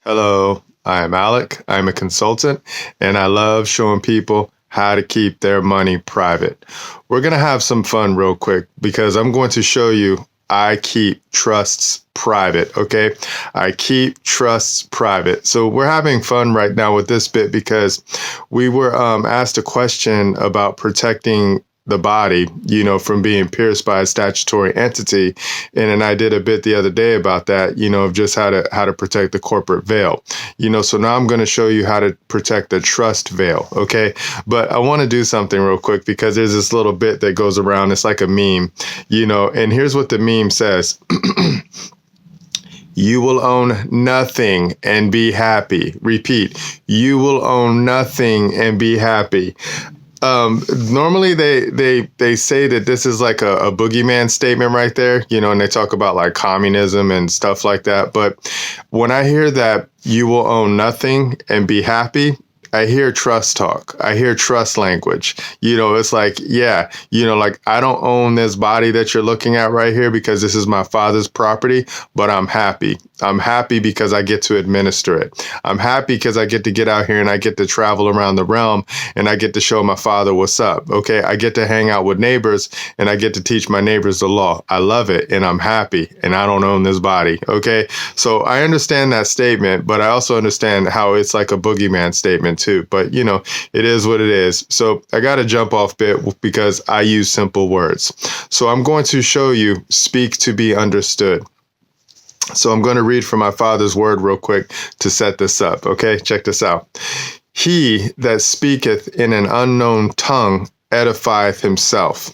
Hello, I'm Alec. I'm a consultant, and I love showing people how to keep their money private. We're going to have some fun real quick because I'm going to show you I keep trusts private, okay? I keep trusts private. So we're having fun right now with this bit because we were asked a question about protecting the body, from being pierced by a statutory entity. And then I did a bit the other day about that, of just how to protect the corporate veil. So now I'm going to show you how to protect the trust veil, okay? But I want to do something real quick because there's this little bit that goes around. It's like a meme, and here's what the meme says. You will own nothing and be happy. Repeat, you will own nothing and be happy. Normally they say that this is like a boogeyman statement right there, and they talk about like communism and stuff like that. But when I hear that you will own nothing and be happy, I hear trust talk. I hear trust language. It's like, yeah, like I don't own this body that you're looking at right here because this is my father's property, but I'm happy. I'm happy because I get to administer it. I'm happy because I get to get out here and I get to travel around the realm and I get to show my father what's up. Okay. I get to hang out with neighbors and I get to teach my neighbors the law. I love it and I'm happy and I don't own this body. Okay. So I understand that statement, but I also understand how it's like a boogeyman statement too. But it is what it is. So I got to jump off bit because I use simple words. So I'm going to show you speak to be understood. So I'm going to read from my Father's word real quick to set this up. Okay, check this out. He that speaketh in an unknown tongue edifieth himself,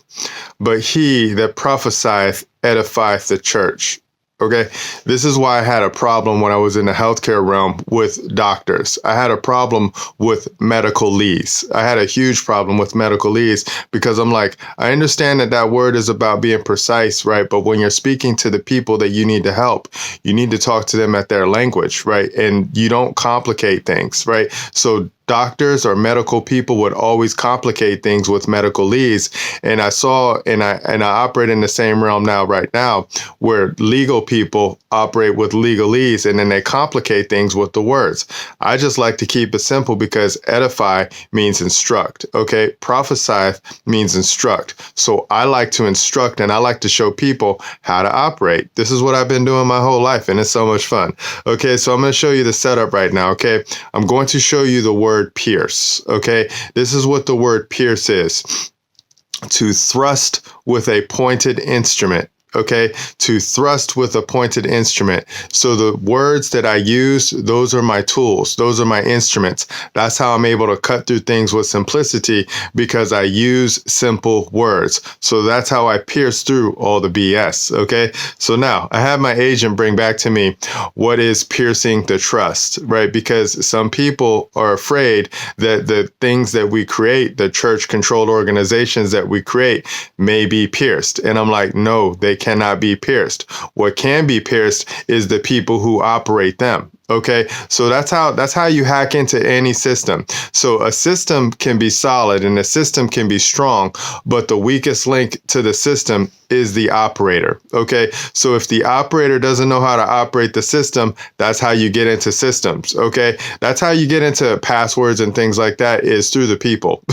but he that prophesieth edifieth the church. Okay, this is why I had a problem when I was in the healthcare realm with doctors. I had a problem with medical leads. I had a huge problem with medical leads because I'm like, I understand that word is about being precise, right? But when you're speaking to the people that you need to help, you need to talk to them at their language, right? And you don't complicate things, right? So doctors or medical people would always complicate things with medical leads. And I saw, and I operate in the same realm right now, where legal people operate with legalese and then they complicate things with the words. I just like to keep it simple because edify means instruct. Okay. Prophesieth means instruct. So I like to instruct and I like to show people how to operate. This is what I've been doing my whole life and it's so much fun. Okay. So I'm going to show you the setup right now. Okay. I'm going to show you the word pierce. Okay. This is what the word pierce is. To thrust with a pointed instrument. Okay, to thrust with a pointed instrument. So the words that I use, those are my tools. Those are my instruments. That's how I'm able to cut through things with simplicity because I use simple words. So that's how I pierce through all the BS. Okay, so now I have my agent bring back to me what is piercing the trust, right? Because some people are afraid that the things that we create, the church controlled organizations that we create may be pierced. And I'm like, no, they cannot be pierced. What can be pierced is the people who operate them. Okay, so that's how you hack into any system. So a system can be solid and a system can be strong, but the weakest link to the system is the operator. Okay, so if the operator doesn't know how to operate the system, that's how you get into systems. Okay, that's how you get into passwords and things like that is through the people.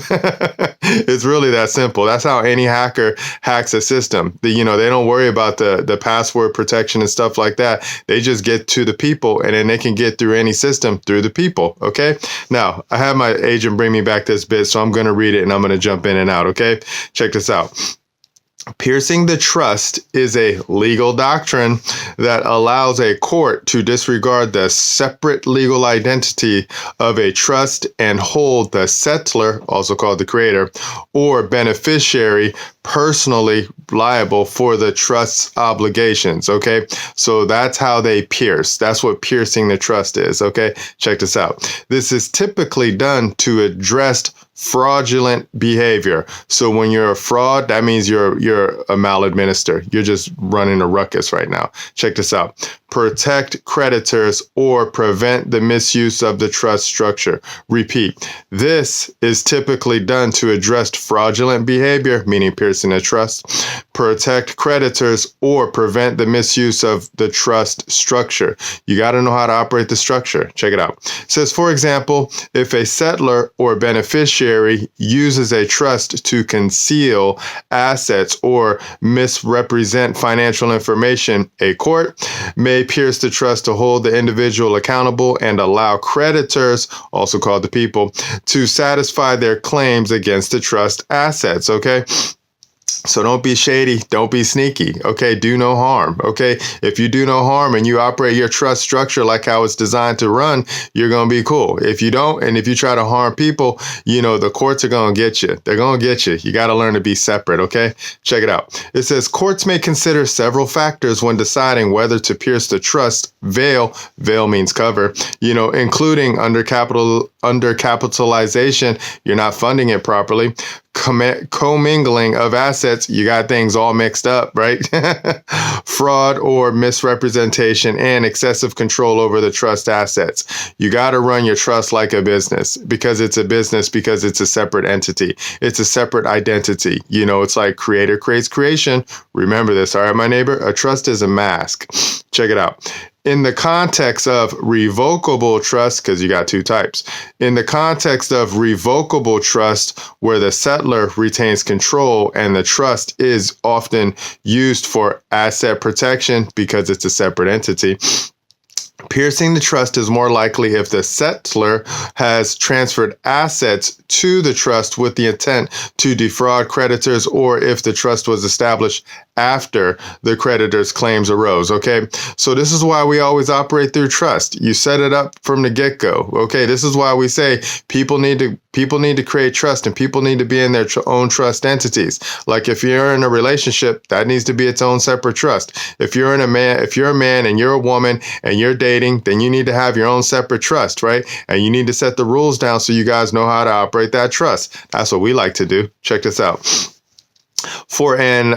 It's really that simple. That's how any hacker hacks a system. They don't worry about the password protection and stuff like that. They just get to the people and then they can get through any system through the people. Okay. Now I have my agent bring me back this bit, so I'm going to read it and I'm going to jump in and out. Okay. Check this out. Piercing the trust is a legal doctrine that allows a court to disregard the separate legal identity of a trust and hold the settlor, also called the creator, or beneficiary personally liable for the trust's obligations. Okay. So that's how they pierce. That's what piercing the trust is. Okay. Check this out. This is typically done to address fraudulent behavior. So when you're a fraud, that means you're a maladminister. You're just running a ruckus right now. Check this out. protect creditors, or prevent the misuse of the trust structure. Repeat, this is typically done to address fraudulent behavior, meaning piercing the trust, protect creditors, or prevent the misuse of the trust structure. You got to know how to operate the structure. Check it out. It says, for example, if a settlor or beneficiary uses a trust to conceal assets or misrepresent financial information, a court may pierce the trust to hold the individual accountable and allow creditors, also called the people, to satisfy their claims against the trust assets. Okay. So don't be shady. Don't be sneaky. Okay. Do no harm. Okay. If you do no harm and you operate your trust structure like how it's designed to run, you're going to be cool. If you don't, and if you try to harm people, the courts are going to get you. They're going to get you. You got to learn to be separate. Okay. Check it out. It says courts may consider several factors when deciding whether to pierce the trust veil. Veil means cover, including undercapitalization. You're not funding it properly. Commingling of assets, you got things all mixed up, right? Fraud or misrepresentation and excessive control over the trust assets. You got to run your trust like a business because it's a separate entity. It's a separate identity. It's like creator creates creation. Remember this. All right, my neighbor, a trust is a mask. Check it out. In the context of revocable trust, because you got two types, in the context of revocable trust, where the settlor retains control and the trust is often used for asset protection because it's a separate entity, piercing the trust is more likely if the settlor has transferred assets to the trust with the intent to defraud creditors, or if the trust was established after the creditor's claims arose. Okay, so this is why we always operate through trust. You set it up from the get-go. Okay, this is why we say people need to create trust, and people need to be in their own trust entities. Like if you're in a relationship, that needs to be its own separate trust. If you're a man and you're a woman and you're dating, then you need to have your own separate trust, right? And you need to set the rules down so you guys know how to operate that trust. That's what we like to do. Check this out. For an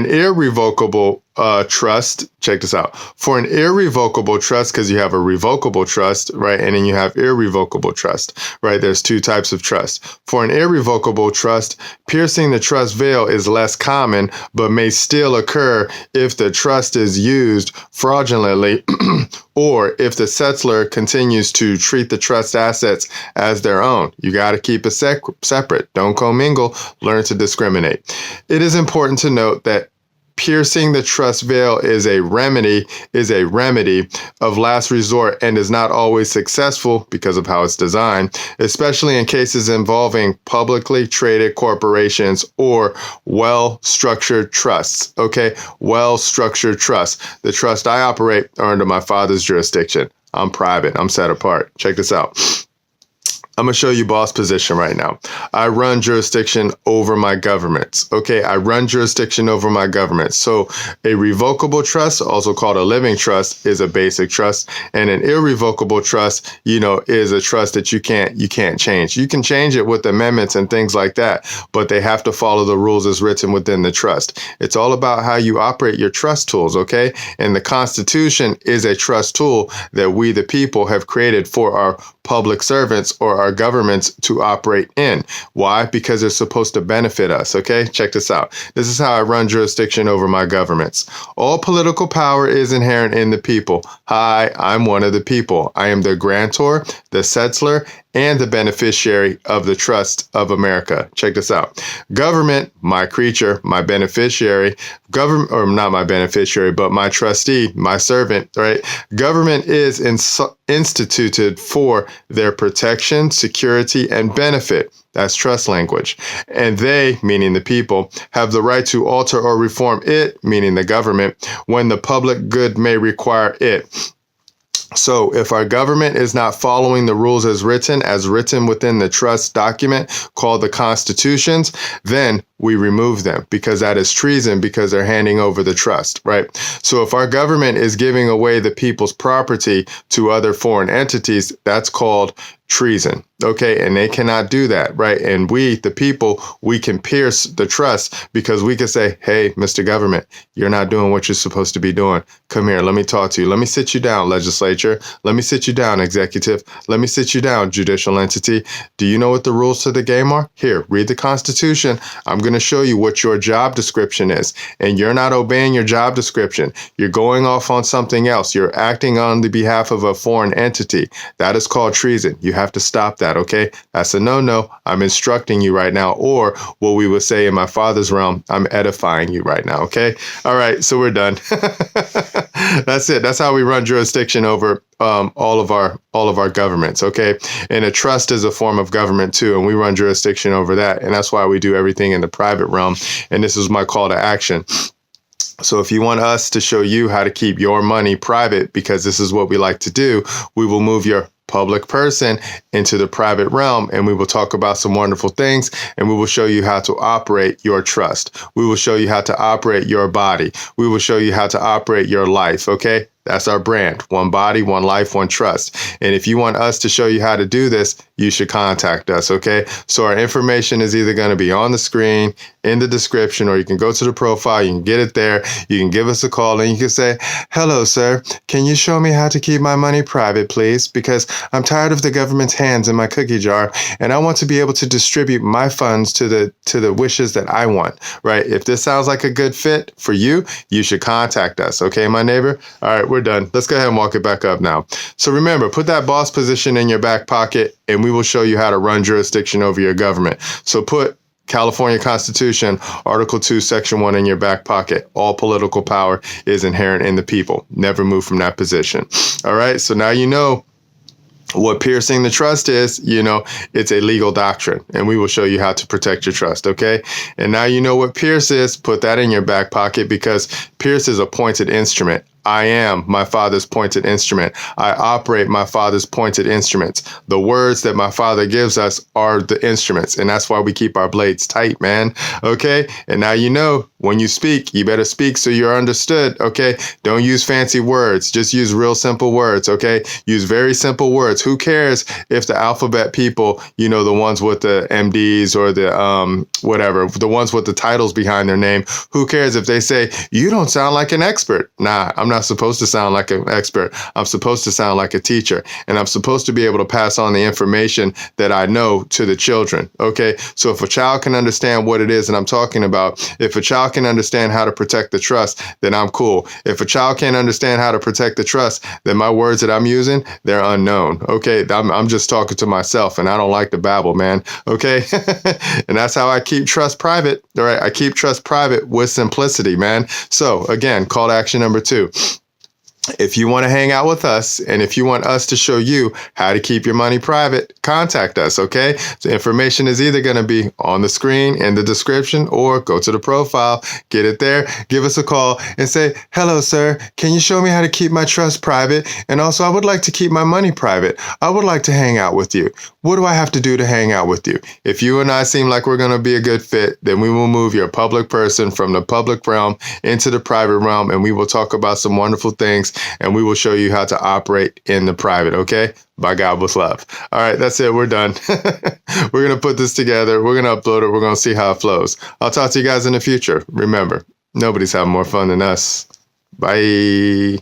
irrevocable trust, check this out. For an irrevocable trust, because you have a revocable trust, right? And then you have irrevocable trust, right? There's two types of trust. For an irrevocable trust, piercing the trust veil is less common, but may still occur if the trust is used fraudulently or if the settlor continues to treat the trust assets as their own. You got to keep it separate. Don't commingle. Learn to discriminate. It is important to note that piercing the trust veil is a remedy of last resort and is not always successful because of how it's designed, especially in cases involving publicly traded corporations or well-structured trusts. Okay, well-structured trusts. The trust I operate are under my father's jurisdiction. I'm private. I'm set apart. Check this out. I'm going to show you boss position right now. I run jurisdiction over my governments. Okay, I run jurisdiction over my government. So a revocable trust, also called a living trust, is a basic trust, and an irrevocable trust, is a trust that you can't change. You can change it with amendments and things like that, but they have to follow the rules as written within the trust. It's all about how you operate your trust tools, okay? And the Constitution is a trust tool that we, the people, have created for our public servants or our governments to operate in. Why? Because they're supposed to benefit us. Okay, check this out. This is how I run jurisdiction over my governments. All political power is inherent in the people. Hi, I'm one of the people. I am the grantor, the settlor, and the beneficiary of the trust of America. Check this out. Government, my creature, my beneficiary, government, or not my beneficiary, but my trustee, my servant, right? Government is instituted for their protection, security, and benefit. That's trust language. And they, meaning the people, have the right to alter or reform it, meaning the government, when the public good may require it. So if our government is not following the rules as written within the trust document called the Constitutions, then we remove them, because that is treason, because they're handing over the trust, right? So if our government is giving away the people's property to other foreign entities, that's called treason. Okay. And they cannot do that. Right. And we, the people, we can pierce the trust, because we can say, hey, Mr. Government, you're not doing what you're supposed to be doing. Come here. Let me talk to you. Let me sit you down, legislature. Let me sit you down, executive. Let me sit you down, judicial entity. Do you know what the rules to the game are? Here, read the Constitution. I'm going to show you what your job description is. And you're not obeying your job description. You're going off on something else. You're acting on the behalf of a foreign entity. That is called treason. You have to stop that, okay? That's a no-no. I'm instructing you right now, or what we would say in my father's realm, I'm edifying you right now, okay? All right, so we're done. That's it. That's how we run jurisdiction over all of our governments, okay? And a trust is a form of government too, and we run jurisdiction over that, and that's why we do everything in the private realm. And this is my call to action. So if you want us to show you how to keep your money private, because this is what we like to do, we will move your public person into the private realm, and we will talk about some wonderful things, and we will show you how to operate your trust. We will show you how to operate your body. We will show you how to operate your life, okay? That's our brand. One body, one life, one trust. And if you want us to show you how to do this, you should contact us, okay? So our information is either going to be on the screen, in the description, or you can go to the profile. You can get it there. You can give us a call, and you can say, hello, sir. Can you show me how to keep my money private, please? Because I'm tired of the government's hands in my cookie jar, and I want to be able to distribute my funds to the wishes that I want, right? If this sounds like a good fit for you, you should contact us, okay, my neighbor? All right, we're done. Let's go ahead and walk it back up now. So remember, put that boss position in your back pocket, and we will show you how to run jurisdiction over your government. So put California Constitution, Article 2, Section 1 in your back pocket. All political power is inherent in the people. Never move from that position. All right, so now you know what piercing the trust is. You know, it's a legal doctrine, and we will show you how to protect your trust, okay? And now you know what pierce is. Put that in your back pocket, because pierce is a pointed instrument. I am my Father's pointed instrument. I operate my Father's pointed instruments. The words that my Father gives us are the instruments, and that's why we keep our blades tight, man. Okay? And now you know, when you speak, you better speak so you're understood, okay? Don't use fancy words. Just use real simple words, okay? Use very simple words. Who cares if the alphabet people, you know, the ones with the MDs or the whatever, the ones with the titles behind their name, who cares if they say, you don't sound like an expert? Nah, I'm not supposed to sound like an expert. I'm supposed to sound like a teacher, and I'm supposed to be able to pass on the information that I know to the children. Okay. So if a child can understand what it is that I'm talking about, if a child can understand how to protect the trust, then I'm cool. If a child can't understand how to protect the trust, then my words that I'm using, they're unknown. Okay. I'm just talking to myself, and I don't like to babble, man. Okay. And that's how I keep trust private. All right. I keep trust private with simplicity, man. So again, call to action number 2. If you want to hang out with us, and if you want us to show you how to keep your money private, contact us, okay? The information is either going to be on the screen in the description, or go to the profile, get it there, give us a call and say, hello, sir, can you show me how to keep my trust private? And also, I would like to keep my money private. I would like to hang out with you. What do I have to do to hang out with you? If you and I seem like we're going to be a good fit, then we will move your public person from the public realm into the private realm, and we will talk about some wonderful things, and we will show you how to operate in the private, okay? By God with love. All right, that's it. We're done. We're going to put this together. We're going to upload it. We're going to see how it flows. I'll talk to you guys in the future. Remember, nobody's having more fun than us. Bye.